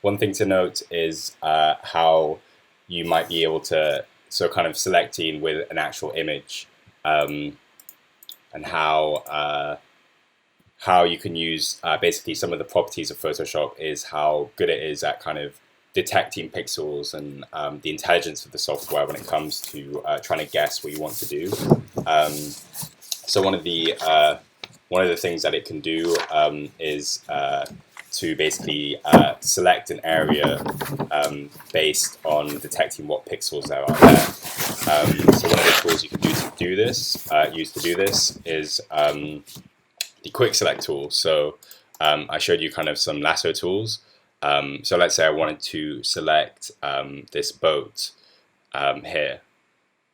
one thing to note is how you might be able to, so kind of selecting with an actual image, um, and how you can use basically some of the properties of Photoshop is how good it is at kind of detecting pixels and the intelligence of the software when it comes to trying to guess what you want to do. Um, so one of the things that it can do is to basically select an area based on detecting what pixels there are there. So one of the tools you can use to do this is the quick select tool. So I showed you kind of some lasso tools. So let's say I wanted to select this boat here.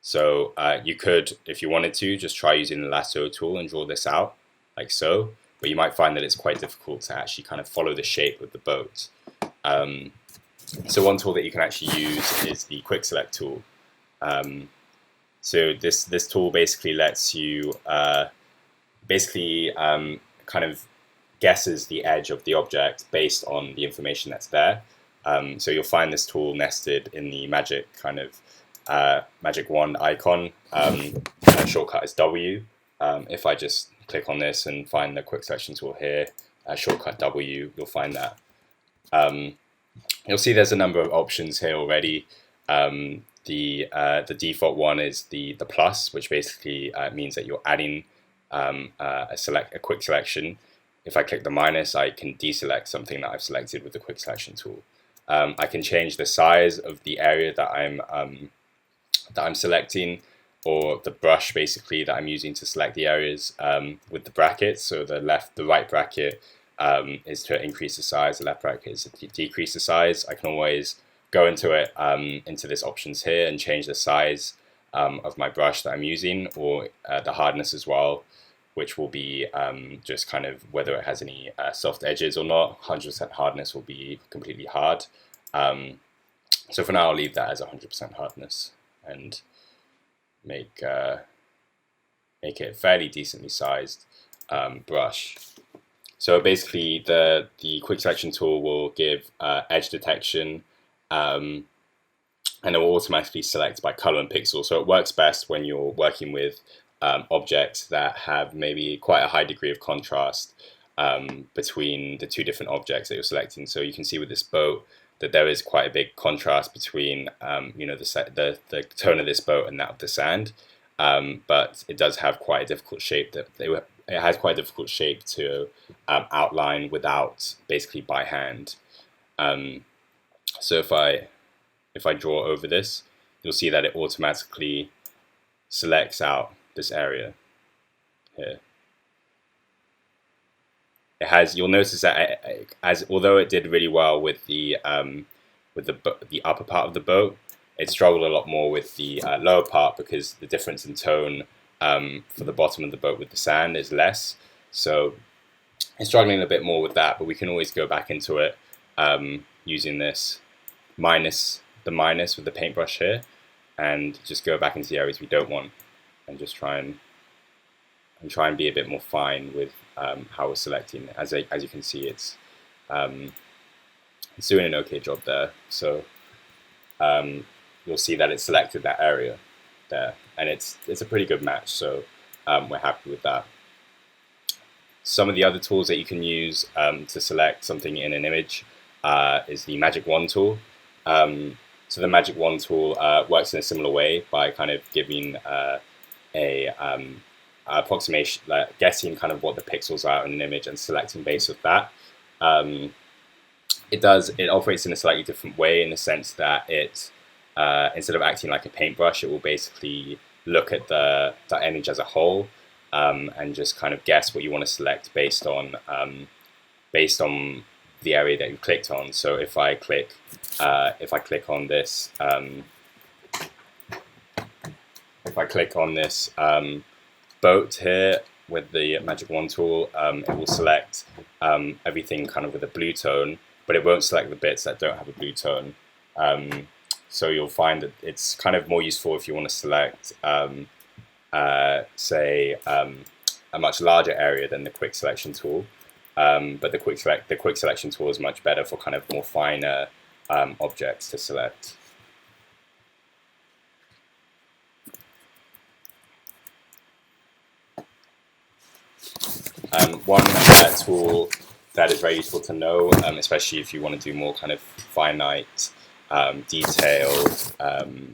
So you could, if you wanted to, just try using the lasso tool and draw this out like so, but you might find that it's quite difficult to actually kind of follow the shape of the boat. So one tool that you can actually use is the quick select tool. So this tool basically lets you kind of guesses the edge of the object based on the information that's there. So you'll find this tool nested in the magic kind of magic wand icon. Shortcut is W. If I just click on this and find the quick selection tool here, shortcut W, you'll find that. You'll see there's a number of options here already. The default one is the plus, which basically means that you're adding a quick selection. If I click the minus, I can deselect something that I've selected with the quick selection tool. I can change the size of the area that I'm selecting, or the brush basically that I'm using to select the areas with the brackets. So the right bracket is to increase the size, the left bracket is to decrease the size. I can always go into it, into this options here, and change the size of my brush that I'm using, or the hardness as well, which will be just kind of whether it has any soft edges or not. 100% hardness will be completely hard. So for now, I'll leave that as 100% hardness and make it a fairly decently sized brush. So basically, the quick selection tool will give edge detection, and it will automatically select by color and pixel. So it works best when you're working with objects that have maybe quite a high degree of contrast between the two different objects that you're selecting. So you can see with this boat that there is quite a big contrast between the tone of this boat and that of the sand. But it does have quite a difficult shape it has quite a difficult shape to outline without basically by hand. So if I draw over this, you'll see that it automatically selects out this area here. You'll notice that although it did really well with the upper part of the boat, it struggled a lot more with the lower part because the difference in tone for the bottom of the boat with the sand is less. So it's struggling a bit more with that, but we can always go back into it using this minus with the paintbrush here, and just go back into the areas we don't want, and just try and be a bit more fine with how we're selecting. As you can see, it's doing an okay job there. So you'll see that it selected that area there, and it's a pretty good match. So we're happy with that. Some of the other tools that you can use to select something in an image is the magic wand tool. So the magic wand tool works in a similar way by kind of giving approximation, like guessing kind of what the pixels are in an image and selecting based on that. It operates in a slightly different way in the sense that it instead of acting like a paintbrush, it will basically look at the image as a whole and just kind of guess what you want to select based on the area that you clicked on. So if I click on this boat here with the magic wand tool, it will select everything kind of with a blue tone, but it won't select the bits that don't have a blue tone. So you'll find that it's kind of more useful if you want to select, say, a much larger area than the quick selection tool. but the quick selection tool is much better for kind of more finer objects to select. One tool that is very useful to know, especially if you want to do more kind of finite, detailed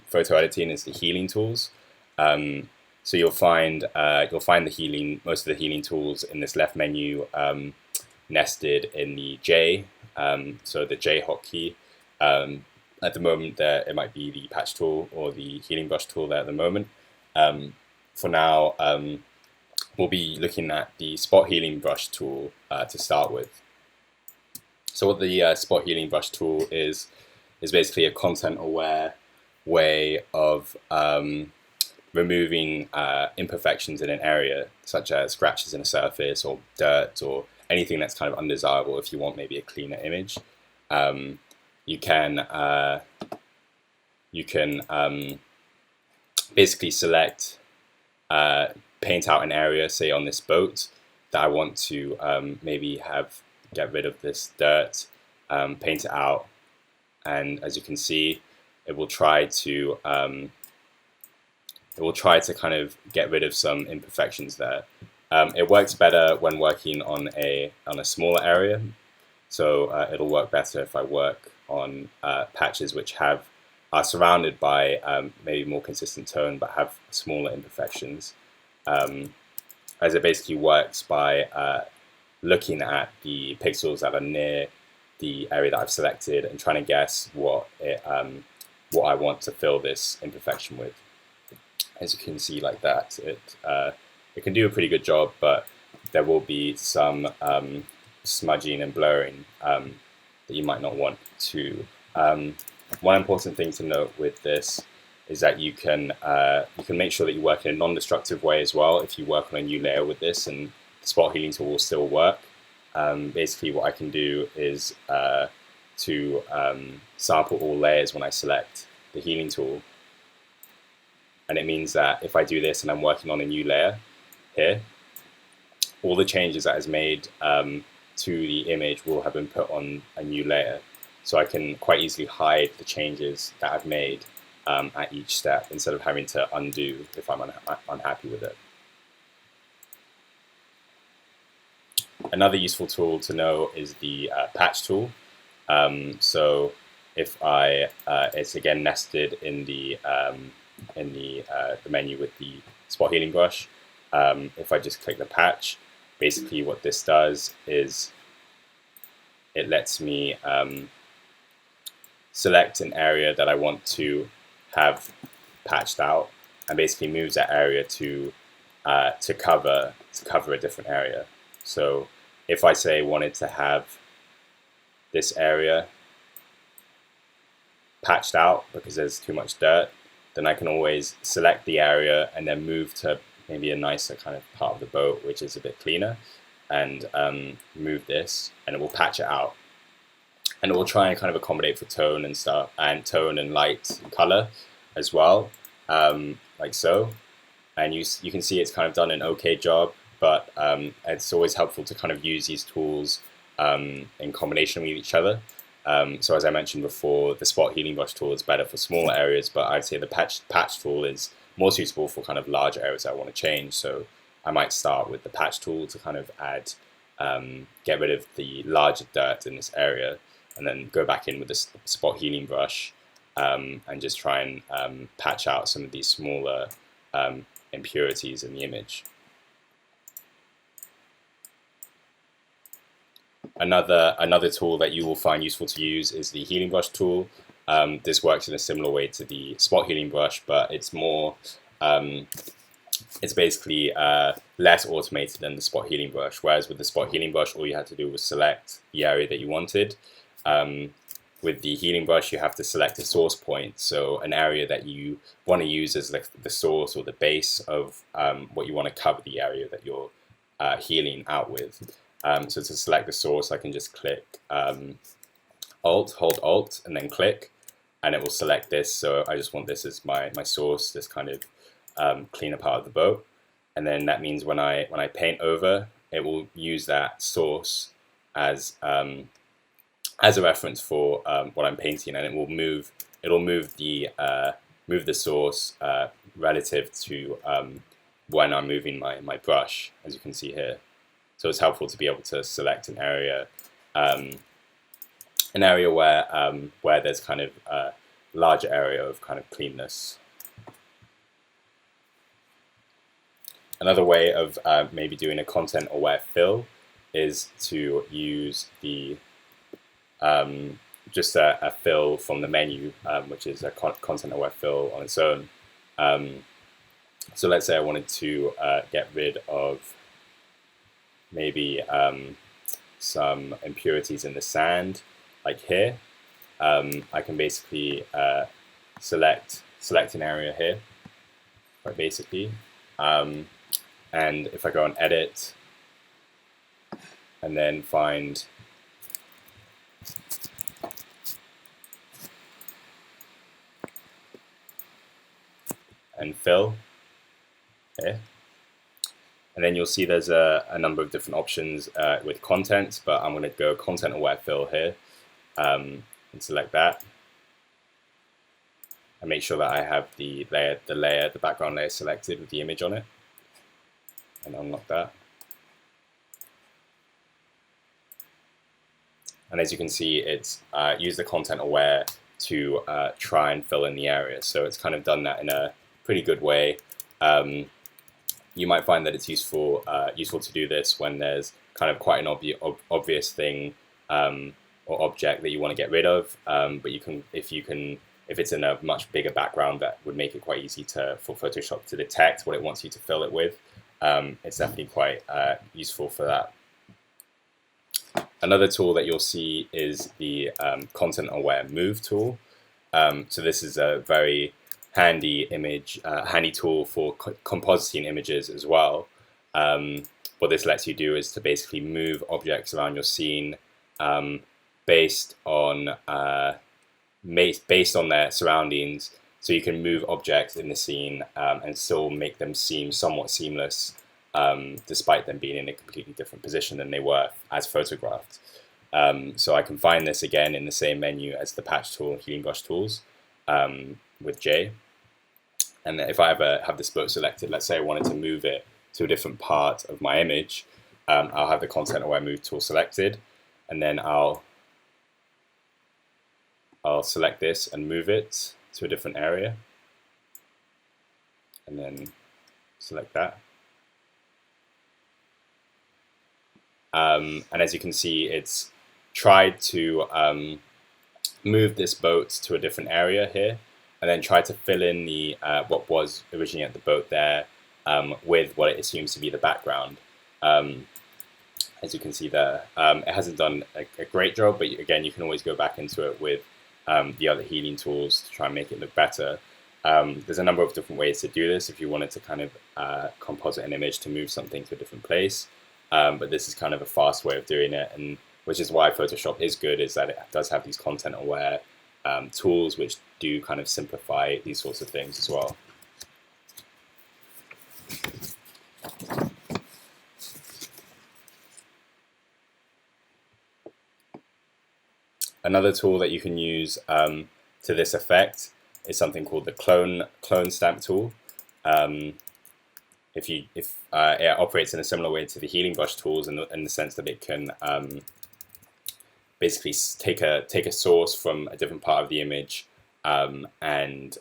photo editing, is the healing tools. So you'll find the healing, most of the healing tools in this left menu nested in the J, so the J hotkey. At the moment, it might be the patch tool or the healing brush tool there at the moment. For now, we'll be looking at the spot healing brush tool to start with. So what the spot healing brush tool is basically a content-aware way of removing imperfections in an area, such as scratches in a surface or dirt or anything that's kind of undesirable if you want maybe a cleaner image. You can basically select, paint out an area, say on this boat, that I want to maybe get rid of this dirt, paint it out, and as you can see, it will try to kind of get rid of some imperfections there. It works better when working on a smaller area, so it'll work better if I work on patches which are surrounded by maybe more consistent tone but have smaller imperfections, as it basically works by looking at the pixels that are near the area that I've selected and trying to guess what I want to fill this imperfection with. As you can see, like that, it can do a pretty good job, but there will be some smudging and blurring that you might not want to. One important thing to note with this is that you can make sure that you work in a non-destructive way as well if you work on a new layer with this, and the spot healing tool will still work. Basically what I can do is to sample all layers when I select the healing tool, and it means that if I do this and I'm working on a new layer here, all the changes that is made to the image will have been put on a new layer, so I can quite easily hide the changes that I've made at each step instead of having to undo if I'm unhappy with it. Another useful tool to know is the patch tool. So if it's again nested in the menu with the spot healing brush. If I just click the patch, basically what this does is it lets me select an area that I want to have patched out, and basically moves that area to cover a different area. So if I say wanted to have this area patched out because there's too much dirt, then I can always select the area and then move to maybe a nicer kind of part of the boat which is a bit cleaner, and move this, and it will patch it out, and it will try and kind of accommodate for tone and stuff, and tone and light and color as well, like so. And you can see it's kind of done an okay job, but it's always helpful to kind of use these tools in combination with each other. So as I mentioned before, the spot healing brush tool is better for smaller areas, but I'd say the patch tool is more suitable for kind of larger areas I want to change. So I might start with the patch tool to kind of get rid of the larger dirt in this area, and then go back in with the spot healing brush and just try and patch out some of these smaller impurities in the image. Another tool that you will find useful to use is the healing brush tool. This works in a similar way to the spot healing brush, but it's more it's basically less automated than the spot healing brush. Whereas with the spot healing brush, all you had to do was select the area that you wanted. With the healing brush, you have to select a source point, so an area that you want to use as the source or the base of what you want to cover the area that you're healing out with. So to select the source, I can just click hold Alt, and then click, and it will select this. So I just want this as my source, this kind of cleaner part of the boat. And then that means when I paint over it will use that source as a reference for what I'm painting, and it'll move the source relative to when I'm moving my brush, as you can see here. So it's helpful to be able to select an area where there's kind of a larger area of kind of cleanness. Another way of maybe doing a content-aware fill is to use the just a fill from the menu, which is a content-aware fill on its own. So let's say I wanted to get rid of maybe some impurities in the sand, like here. I can basically select an area here, quite basically. And if I go on edit and then find and fill here, and then you'll see there's a number of different options with content, but I'm going to go content aware fill here and select that, and make sure that I have the background layer selected with the image on it, and unlock that. And as you can see, it's used the content aware to try and fill in the area. So it's kind of done that in a pretty good way. You might find that it's useful to do this when there's kind of quite an obvious thing or object that you want to get rid of. But you can, if it's in a much bigger background, that would make it quite easy for Photoshop to detect what it wants you to fill it with. It's definitely quite useful for that. Another tool that you'll see is the content aware move tool. So this is a very handy tool for compositing images as well. What this lets you do is to basically move objects around your scene based on their surroundings. So you can move objects in the scene and still make them seem somewhat seamless, despite them being in a completely different position than they were as photographed. So I can find this again in the same menu as the patch tool and healing brush tools with J. And if I ever have this boat selected, let's say I wanted to move it to a different part of my image, I'll have the content aware move tool selected, and then I'll select this and move it to a different area, and then select that. And as you can see, it's tried to move this boat to a different area here, and then try to fill in the what was originally at the boat there with what it assumes to be the background. As you can see there, it hasn't done a great job, but again, you can always go back into it with the other healing tools to try and make it look better. There's a number of different ways to do this if you wanted to kind of composite an image to move something to a different place. But this is kind of a fast way of doing it, and which is why Photoshop is good, is that it does have these content-aware tools which do kind of simplify these sorts of things as well. Another tool that you can use to this effect is something called the clone stamp tool. It operates in a similar way to the healing brush tools in the sense that it can basically take a source from a different part of the image and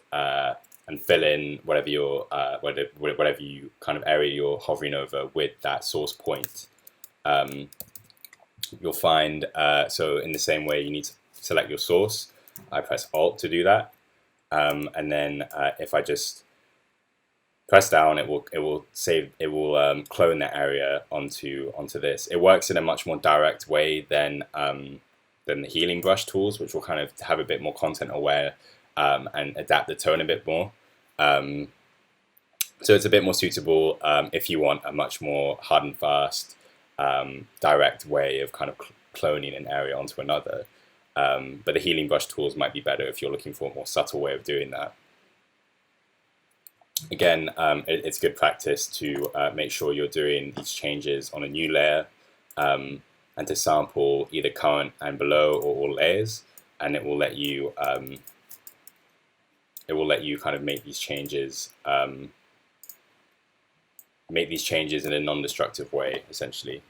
fill in whatever you kind of area you're hovering over with that source point. You'll find so in the same way you need to select your source. I press Alt to do that, and then if I just press down, it will clone that area onto this. It works in a much more direct way than the healing brush tools, which will kind of have a bit more content aware and adapt the tone a bit more. So it's a bit more suitable if you want a much more hard and fast, direct way of kind of cloning an area onto another. But the healing brush tools might be better if you're looking for a more subtle way of doing that. Again, it's good practice to make sure you're doing these changes on a new layer, and to sample either current and below or all layers, and it will let you kind of make these changes in a non-destructive way, essentially.